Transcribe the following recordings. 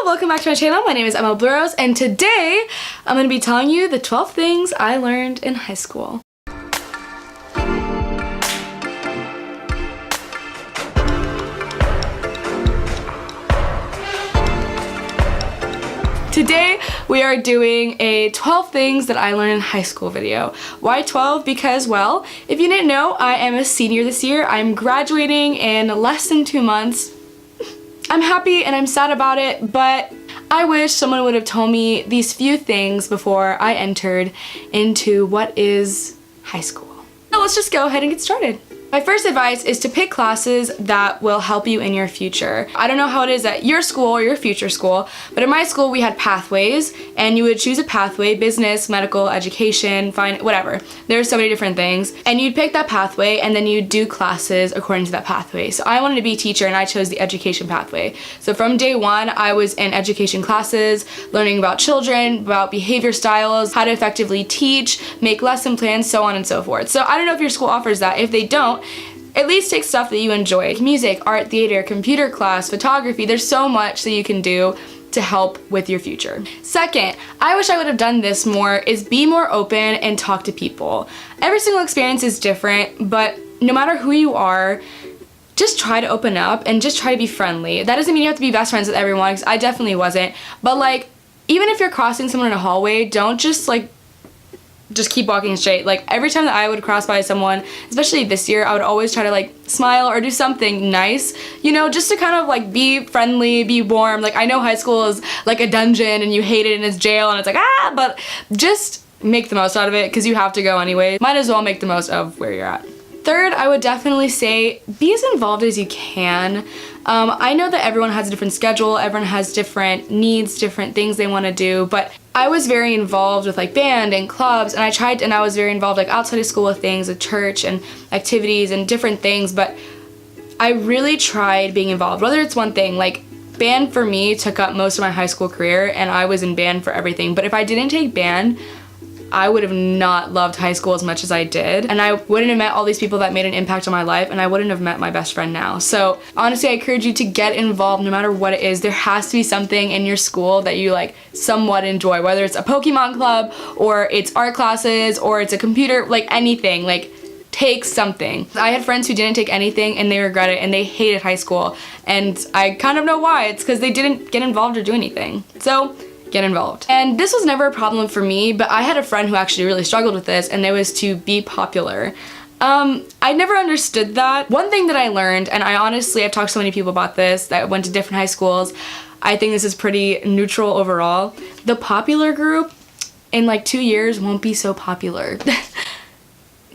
welcome back to my channel. My name is Blurose, and today I'm going to be telling you the 12 things I learned in high school. Today we are doing a 12 things that I learned in high school video. Why 12? Because, well, if you didn't know, I am a senior this year. I'm graduating in less than 2 months. I'm happy and I'm sad about it, but I wish someone would have told me these few things before I entered into what is high school. So let's just go ahead and get started. My first advice is to pick classes that will help you in your future. I don't know how it is at your school or your future school, but in my school we had pathways, and you would choose a pathway: business, medical, education, fine, whatever. There are so many different things. And you'd pick that pathway and then you'd do classes according to that pathway. So I wanted to be a teacher and I chose the education pathway. So from day one, I was in education classes, learning about children, about behavior styles, how to effectively teach, make lesson plans, so on and so forth. So I don't know if your school offers that. If they don't, at least take stuff that you enjoy. Music, art, theater, computer class, photography. There's so much that you can do to help with your future. Second, I wish I would have done this more, is be more open and talk to people. Every single experience is different, but no matter who you are, just try to open up and just try to be friendly. That doesn't mean you have to be best friends with everyone, because I definitely wasn't. But like, even if you're crossing someone in a hallway, don't just keep walking straight. Like, every time that I would cross by someone, especially this year, I would always try to like smile or do something nice, you know, just to kind of like be friendly, be warm. Like, I know high school is like a dungeon and you hate it and it's jail and it's like, but just make the most out of it, because you have to go anyway. Might as well make the most of where you're at. Third, I would definitely say be as involved as you can. I know that everyone has a different schedule, everyone has different needs, different things they want to do, but I was very involved with like band and clubs, and I was very involved like outside of school with things, with church and activities and different things, but I really tried being involved. Whether it's one thing, like band for me took up most of my high school career and I was in band for everything, but if I didn't take band, I would have not loved high school as much as I did, and I wouldn't have met all these people that made an impact on my life, and I wouldn't have met my best friend now. So honestly, I encourage you to get involved no matter what it is. There has to be something in your school that you like somewhat enjoy, whether it's a Pokemon club or it's art classes or it's a computer, like anything. Like, take something. I had friends who didn't take anything and they regret it and they hated high school, and I kind of know why. It's because they didn't get involved or do anything. So get involved. And this was never a problem for me, but I had a friend who actually really struggled with this, and it was to be popular. I never understood that. One thing that I learned, and I've talked to so many people about this that went to different high schools, I think this is pretty neutral overall. The popular group in like 2 years won't be so popular.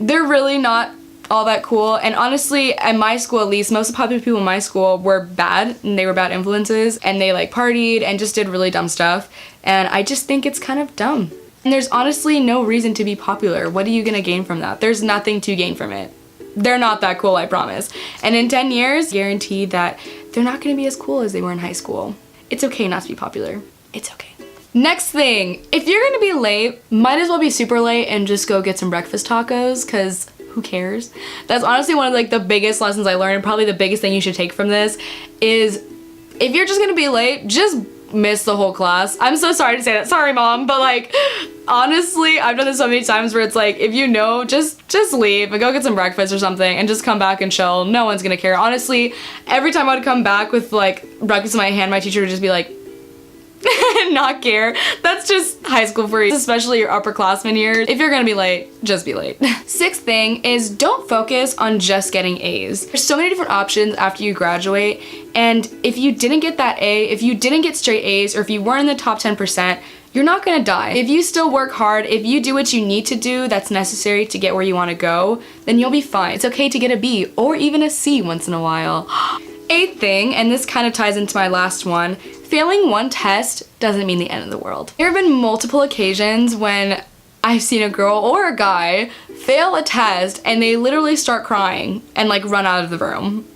They're really not all that cool, and honestly, at my school at least, most of the popular people in my school were bad, and they were bad influences, and they like partied and just did really dumb stuff, and I just think it's kind of dumb. And there's honestly no reason to be popular. What are you gonna gain from that? There's nothing to gain from it. They're not that cool, I promise. And in 10 years, guarantee that they're not gonna be as cool as they were in high school. It's okay not to be popular. It's okay. Next thing, if you're gonna be late, might as well be super late and just go get some breakfast tacos, because who cares? That's honestly one of like the biggest lessons I learned, and probably the biggest thing you should take from this is, if you're just gonna be late, just miss the whole class. I'm so sorry to say that, sorry mom, but like, honestly, I've done this so many times where it's like, if you know, just leave and go get some breakfast or something and just come back and chill. No one's gonna care. Honestly, every time I would come back with like breakfast in my hand, my teacher would just be like, not care. That's just high school for you, especially your upperclassmen years. If you're gonna be late, just be late. Sixth thing is, don't focus on just getting A's. There's so many different options after you graduate, and if you didn't get that A, if you didn't get straight A's, or if you weren't in the top 10%, you're not gonna die. If you still work hard, if you do what you need to do that's necessary to get where you wanna go, then you'll be fine. It's okay to get a B or even a C once in a while. Eighth thing, and this kind of ties into my last one, failing one test doesn't mean the end of the world. There have been multiple occasions when I've seen a girl or a guy fail a test and they literally start crying and like run out of the room.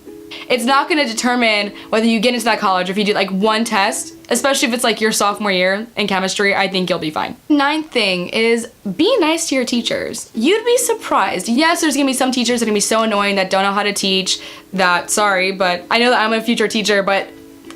It's not gonna determine whether you get into that college. If you do like one test, especially if it's like your sophomore year in chemistry, I think you'll be fine. Ninth thing is, be nice to your teachers. You'd be surprised. Yes, there's gonna be some teachers that are gonna be so annoying that don't know how to teach, that, sorry, but I know that I'm a future teacher, but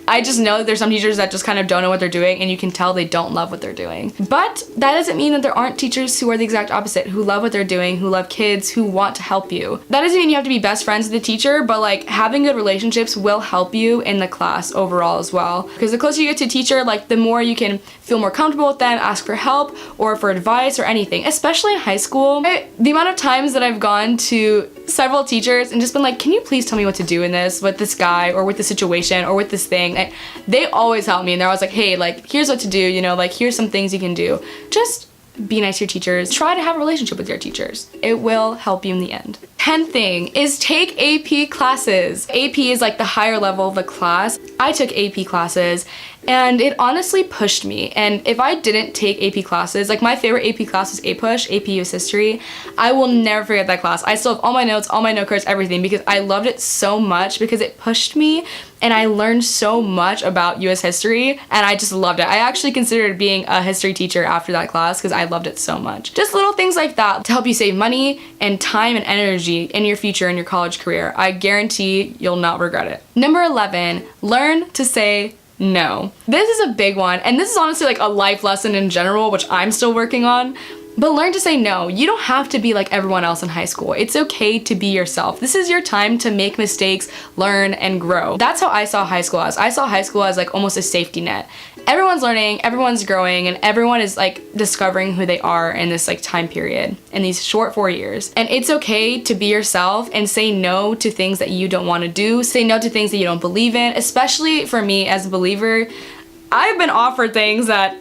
I just know that there's some teachers that just kind of don't know what they're doing, and you can tell they don't love what they're doing. But that doesn't mean that there aren't teachers who are the exact opposite, who love what they're doing, who love kids, who want to help you. That doesn't mean you have to be best friends with the teacher, but like having good relationships will help you in the class overall as well. Because the closer you get to a teacher, like the more you can feel more comfortable with them, ask for help or for advice or anything, especially in high school. The amount of times that I've gone to several teachers and just been like, can you please tell me what to do in this with this guy or with the situation or with this thing? And they always help me, and they're always like, hey, like here's what to do, you know, like here's some things you can do. Just be nice to your teachers. Try to have a relationship with your teachers. It will help you in the end. 10th thing is take AP classes. AP is like the higher level of the class. I took AP classes and it honestly pushed me. And if I didn't take AP classes, like my favorite AP class was APUSH, AP US History. I will never forget that class. I still have all my notes, all my note cards, everything, because I loved it so much because it pushed me and I learned so much about US history and I just loved it. I actually considered being a history teacher after that class because I loved it so much. Just little things like that to help you save money and time and energy in your future in your college career. I guarantee you'll not regret it. Number 11, learn to say no. This is a big one, and this is honestly like a life lesson in general, which I'm still working on. But learn to say no. You don't have to be like everyone else in high school. It's okay to be yourself. This is your time to make mistakes, learn, and grow. That's how I saw high school as. I saw high school as like almost a safety net. Everyone's learning, everyone's growing, and everyone is like discovering who they are in this like time period, in these short 4 years. And it's okay to be yourself and say no to things that you don't want to do. Say no to things that you don't believe in. Especially for me as a believer, I've been offered things that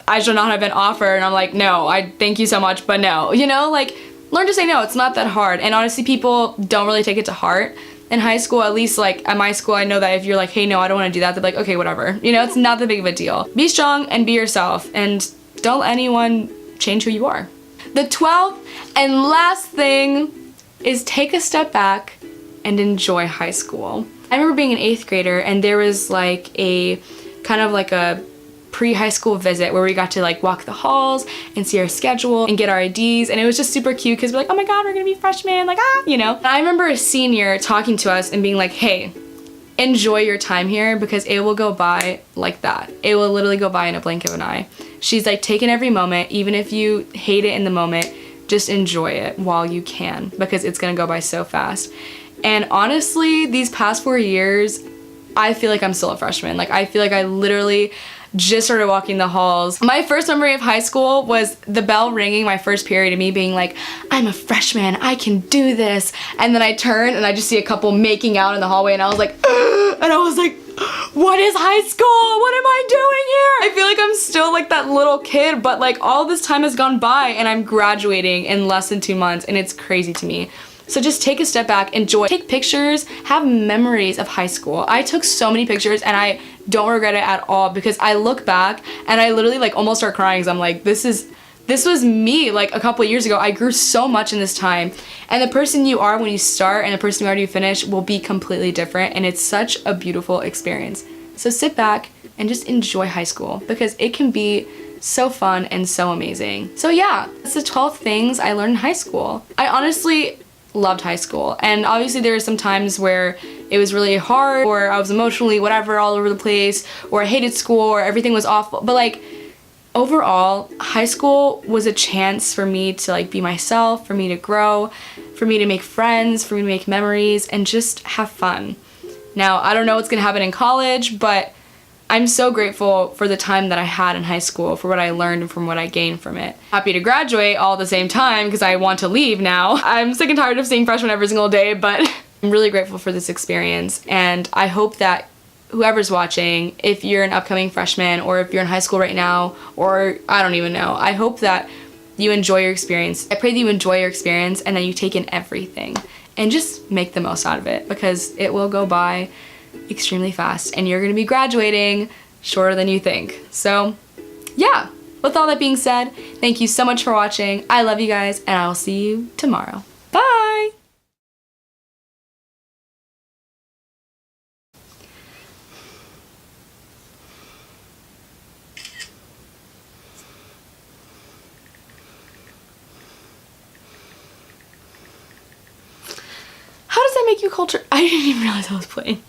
I should not have been offered, and I'm like, no, I thank you so much, but no. You know, like, learn to say no. It's not that hard. And honestly, people don't really take it to heart. In high school, at least like at my school, I know that if you're like, hey, no, I don't want to do that, they're like, okay, whatever. You know, it's not that big of a deal. Be strong and be yourself, and don't let anyone change who you are. The 12th and last thing is take a step back and enjoy high school. I remember being an 8th grader, and there was like a kind of like a pre-high school visit where we got to like walk the halls and see our schedule and get our IDs, and it was just super cute because we're like, oh my god, we're gonna be freshmen, like you know. And I remember a senior talking to us and being like, hey, enjoy your time here because it will go by like that. It will literally go by in a blink of an eye. She's like, take in every moment, even if you hate it in the moment, just enjoy it while you can because it's gonna go by so fast. And honestly, these past 4 years, I feel like I'm still a freshman. Like I feel like I literally just started walking the halls. My first memory of high school was the bell ringing my first period and me being like, I'm a freshman, I can do this. And then I turn and I just see a couple making out in the hallway, and I was like, ugh! And I was like, what is high school? What am I doing here? I feel like I'm still like that little kid, but like all this time has gone by and I'm graduating in less than 2 months, and it's crazy to me. So just take a step back, enjoy, take pictures, have memories of high school. I took so many pictures and I don't regret it at all because I look back and I literally like almost start crying because I'm like, this was me like a couple of years ago. I grew so much in this time, and the person you are when you start and the person you are when you finish will be completely different, and it's such a beautiful experience. So sit back and just enjoy high school because it can be so fun and so amazing. So yeah, that's the 12 things I learned in high school. I honestly loved high school, and obviously there were some times where it was really hard, or I was emotionally whatever all over the place, or I hated school, or everything was awful, but like overall high school was a chance for me to like be myself, for me to grow, for me to make friends, for me to make memories, and just have fun. Now I don't know what's gonna happen in college, but I'm so grateful for the time that I had in high school, for what I learned and from what I gained from it. Happy to graduate all at the same time because I want to leave now. I'm sick and tired of seeing freshmen every single day, but I'm really grateful for this experience, and I hope that whoever's watching, if you're an upcoming freshman or if you're in high school right now, or I don't even know, I hope that you enjoy your experience. I pray that you enjoy your experience and that you take in everything and just make the most out of it because it will go by extremely fast and you're gonna be graduating shorter than you think. So yeah, with all that being said, thank you so much for watching. I love you guys, and I will see you tomorrow. Bye! How does that make you culture? I didn't even realize I was playing.